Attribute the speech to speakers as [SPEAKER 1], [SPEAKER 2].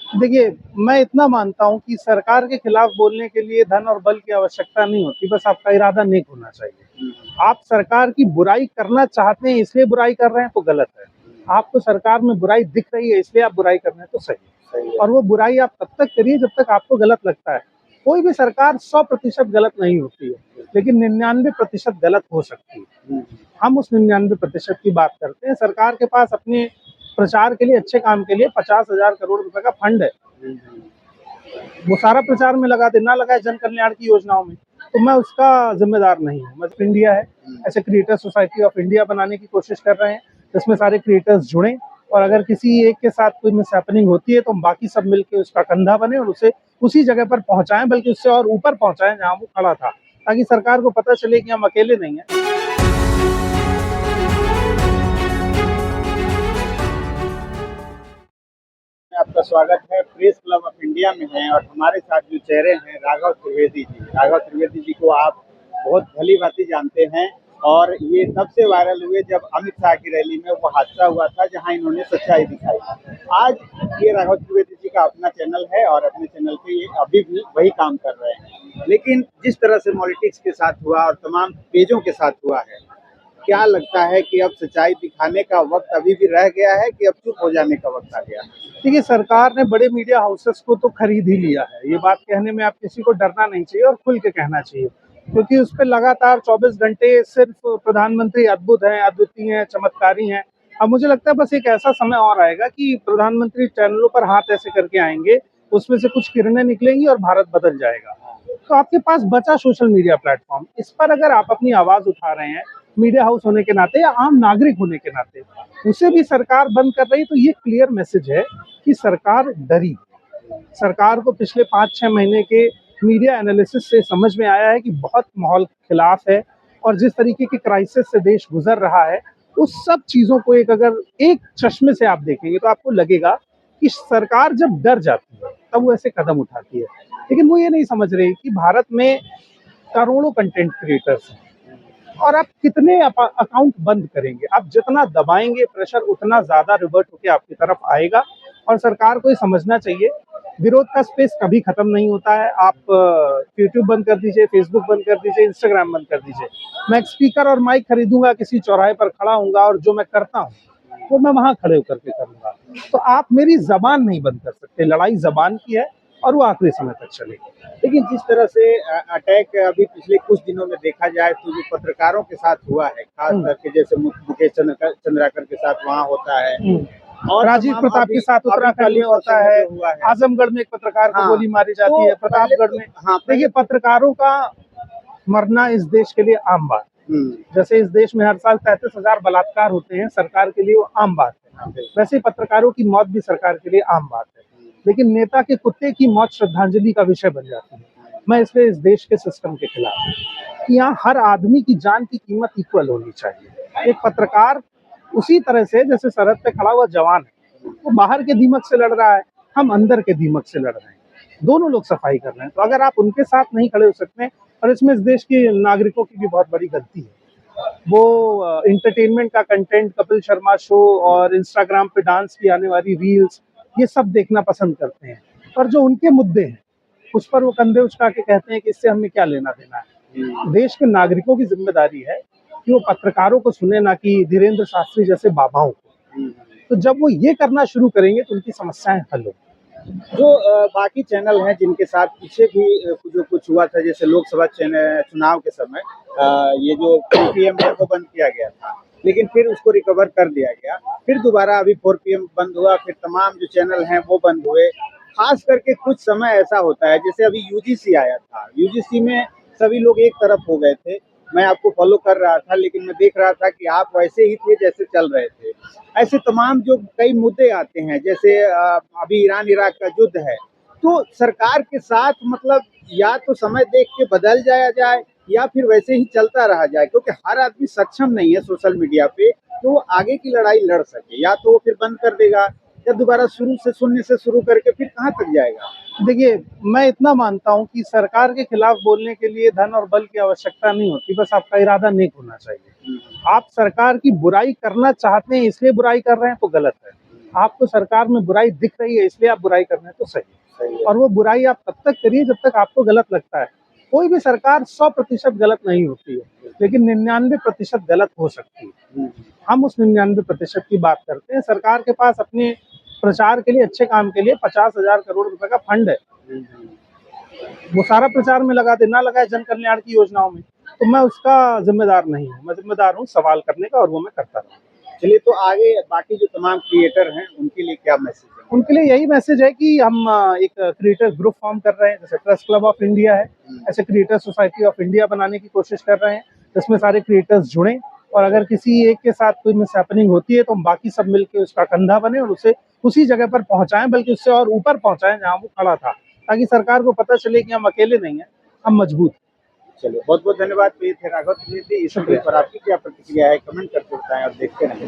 [SPEAKER 1] देखिए, मैं इतना मानता हूँ कि सरकार के खिलाफ बोलने के लिए धन और बल की आवश्यकता नहीं होती, बस आपका इरादा नेक होना चाहिए। आप सरकार की बुराई करना चाहते हैं इसलिए बुराई कर रहे हैं तो गलत है। आपको सरकार में बुराई दिख रही है इसलिए आप बुराई कर रहे हैं तो सही
[SPEAKER 2] सही
[SPEAKER 1] है।
[SPEAKER 2] है।
[SPEAKER 1] और वो बुराई आप तब तक करिए जब तक आपको गलत लगता है। कोई भी सरकार 100% गलत नहीं होती है, लेकिन 99% गलत हो सकती है। हम उस 99% की बात करते हैं। सरकार के पास अपने प्रचार के लिए, अच्छे काम के लिए 50,000 करोड़ रुपए का फंड है। वो सारा प्रचार में लगा दे, ना लगाए जन कल्याण की योजनाओं में, तो मैं उसका जिम्मेदार नहीं हूँ। मैं इंडिया है, ऐसे क्रिएटर सोसाइटी ऑफ इंडिया बनाने की कोशिश कर रहे हैं, जिसमें सारे क्रिएटर्स जुड़े, और अगर किसी एक के साथ कोई मिसहैपनिंग होती है तो हम बाकी सब मिलके उसका कंधा बने और उसे उसी जगह पर पहुंचाएं, बल्कि उससे और ऊपर पहुंचाएं जहां वो खड़ा था, ताकि सरकार को पता चले कि हम अकेले नहीं है।
[SPEAKER 2] आपका स्वागत है। प्रेस क्लब ऑफ इंडिया में हैं और हमारे साथ जो चेहरे हैं राघव त्रिवेदी जी। राघव त्रिवेदी जी को आप बहुत भली भांति जानते हैं और ये तब से वायरल हुए जब अमित शाह की रैली में वो हादसा हुआ था जहां इन्होंने सच्चाई दिखाई। आज ये राघव त्रिवेदी जी का अपना चैनल है और अपने चैनल पे ये अभी भी वही काम कर रहे हैं, लेकिन जिस तरह से पॉलिटिक्स के साथ हुआ और तमाम पेजों के साथ हुआ है, क्या लगता है कि अब सच्चाई दिखाने का वक्त अभी भी रह गया है कि अब चुप हो जाने का वक्त आ गया?
[SPEAKER 1] देखिए, सरकार ने बड़े मीडिया हाउसेस को तो खरीद ही लिया है। ये बात कहने में आप किसी को डरना नहीं चाहिए और खुल के कहना चाहिए, क्योंकि उस पर लगातार 24 घंटे सिर्फ प्रधानमंत्री अद्भुत हैं, अद्वितीय हैं, चमत्कारी हैं। अब मुझे लगता है बस एक ऐसा समय और आएगा कि प्रधानमंत्री चैनलों पर हाथ ऐसे करके आएंगे, उसमें से कुछ किरणें निकलेंगी और भारत बदल जाएगा। तो आपके पास बचा सोशल मीडिया प्लेटफॉर्म, इस पर अगर आप अपनी आवाज उठा रहे हैं मीडिया हाउस होने के नाते या आम नागरिक होने के नाते, उसे भी सरकार बंद कर रही, तो ये क्लियर मैसेज है कि सरकार डरी। सरकार को पिछले 5-6 महीने के मीडिया एनालिसिस से समझ में आया है कि बहुत माहौल खिलाफ है, और जिस तरीके की क्राइसिस से देश गुजर रहा है, उस सब चीजों को अगर एक चश्मे से आप देखेंगे तो आपको लगेगा कि सरकार जब डर जाती है तब वो ऐसे कदम उठाती है। लेकिन वो ये नहीं समझ रही कि भारत में करोड़ों कंटेंट क्रिएटर्स हैं, और आप कितने अकाउंट बंद करेंगे? आप जितना दबाएंगे प्रेशर उतना ज्यादा रिवर्ट होकर आपकी तरफ आएगा। और सरकार को ये समझना चाहिए, विरोध का स्पेस कभी खत्म नहीं होता है। आप यूट्यूब बंद कर दीजिए, फेसबुक बंद कर दीजिए, इंस्टाग्राम बंद कर दीजिए। मैं एक स्पीकर और माइक खरीदूंगा, किसी चौराहे पर खड़ा हूंगा और जो मैं करता हूँ वो मैं वहां खड़े होकर के करूंगा। तो आप मेरी जबान नहीं बंद कर सकते। लड़ाई जबान की है और वो आखिरी समय तक चलेगी।
[SPEAKER 2] लेकिन जिस तरह से अटैक अभी पिछले कुछ दिनों में देखा जाए तो जो पत्रकारों के साथ हुआ है, खास करके जैसे मुकेश चंद्राकर के साथ वहाँ होता है और
[SPEAKER 1] राजीव प्रताप के साथ उत्तराखंड में होता है, आजमगढ़ में एक पत्रकार को गोली मारी जाती है, प्रतापगढ़ में। देखिए, पत्रकारों का मरना इस देश के लिए आम बात है। जैसे इस देश में हर साल 33,000 बलात्कार होते हैं, सरकार के लिए वो आम बात है, वैसे पत्रकारों की मौत भी सरकार के लिए आम बात है। लेकिन नेता के कुत्ते की मौत श्रद्धांजलि का विषय बन जाती है। मैं इसलिए इस देश के सिस्टम के खिलाफ हूँ कि यहाँ हर आदमी की जान की कीमत इक्वल होनी चाहिए। एक पत्रकार उसी तरह से जैसे सरहद पे खड़ा हुआ जवान है, वो बाहर के दीमक से लड़ रहा है, हम अंदर के दीमक से लड़ रहे हैं, दोनों लोग सफाई कर रहे हैं। तो अगर आप उनके साथ नहीं खड़े हो सकते हैं, और इसमें इस देश के नागरिकों की भी बहुत बड़ी गलती है। वो इंटरटेनमेंट का कंटेंट, कपिल शर्मा शो और इंस्टाग्राम पे डांस की आने वाली रील्स, ये सब देखना पसंद करते हैं, पर जो उनके मुद्दे हैं उस पर वो कंधे उचका के कहते हैं कि इससे हमें क्या लेना देना है। देश के नागरिकों की जिम्मेदारी है कि वो पत्रकारों को सुने, ना कि धीरेन्द्र शास्त्री जैसे बाबाओं को। तो जब वो ये करना शुरू करेंगे तो उनकी समस्याएं हल होंगी।
[SPEAKER 2] जो बाकी चैनल हैं जिनके साथ पीछे भी जो कुछ हुआ था, जैसे लोकसभा चुनाव के समय ये जो पीएम है वो बंद किया गया था, लेकिन फिर उसको रिकवर कर दिया गया, फिर दोबारा अभी 4 PM बंद हुआ, फिर तमाम जो चैनल हैं वो बंद हुए। खास करके कुछ समय ऐसा होता है, जैसे अभी यूजीसी आया था, यूजीसी में सभी लोग एक तरफ हो गए थे। मैं आपको फॉलो कर रहा था, लेकिन मैं देख रहा था कि आप वैसे ही थे जैसे चल रहे थे। ऐसे तमाम जो कई मुद्दे आते हैं, जैसे अभी ईरान इराक का युद्ध है, तो सरकार के साथ मतलब या तो समय देख के बदल जाया जाए या फिर वैसे ही चलता रहा जाए, क्योंकि हर आदमी सक्षम नहीं है सोशल मीडिया पे तो वो आगे की लड़ाई लड़ सके। या तो वो फिर बंद कर देगा या दोबारा शुरू से शून्य से शुरू करके फिर कहाँ तक जाएगा।
[SPEAKER 1] देखिए, मैं इतना मानता हूँ कि सरकार के खिलाफ बोलने के लिए धन और बल की आवश्यकता नहीं होती, बस आपका इरादा नेक होना चाहिए। आप सरकार की बुराई करना चाहते हैं इसलिए बुराई कर रहे हैं तो गलत है। आपको सरकार में बुराई दिख रही है इसलिए आप बुराई कर रहे हैं तो सही
[SPEAKER 2] सही है।
[SPEAKER 1] और वो बुराई आप तब तक करिए जब तक आपको गलत लगता है। कोई भी सरकार 100% गलत नहीं होती है, लेकिन 99% गलत हो सकती है।
[SPEAKER 2] हम्म,
[SPEAKER 1] हम उस 99% की बात करते हैं। सरकार के पास अपने प्रचार के लिए, अच्छे काम के लिए 50,000 करोड़ रुपए का फंड है।
[SPEAKER 2] हम्म।
[SPEAKER 1] वो सारा प्रचार में लगा दे, ना लगाए जन कल्याण की योजनाओं में, तो मैं उसका जिम्मेदार नहीं हूँ। मैं जिम्मेदार हूँ सवाल करने का और वो मैं करता रहूँ।
[SPEAKER 2] चलिए, तो आगे बाकी जो तमाम क्रिएटर हैं उनके लिए क्या मैसेज है?
[SPEAKER 1] उनके लिए यही मैसेज है कि हम एक क्रिएटर ग्रुप फॉर्म कर रहे हैं, जैसे प्रेस क्लब ऑफ इंडिया है, ऐसे क्रिएटर सोसाइटी ऑफ इंडिया बनाने की कोशिश कर रहे हैं, जिसमें सारे क्रिएटर्स जुड़ें और अगर किसी एक के साथ कोई मिसहैपनिंग होती है तो हम बाकी सब मिलके उसका कंधा बने और उसे उसी जगह पर पहुंचाएं, बल्कि उससे और ऊपर पहुंचाएं जहां वो खड़ा था, ताकि सरकार को पता चले कि हम अकेले नहीं हैं, हम मजबूत हैं।
[SPEAKER 2] चलिए, बहुत बहुत धन्यवाद। तो ये थे राघव त्रिवेदी। इस वीडियो पर आपकी क्या प्रतिक्रिया है, कमेंट करके बताएं और देखते रहें।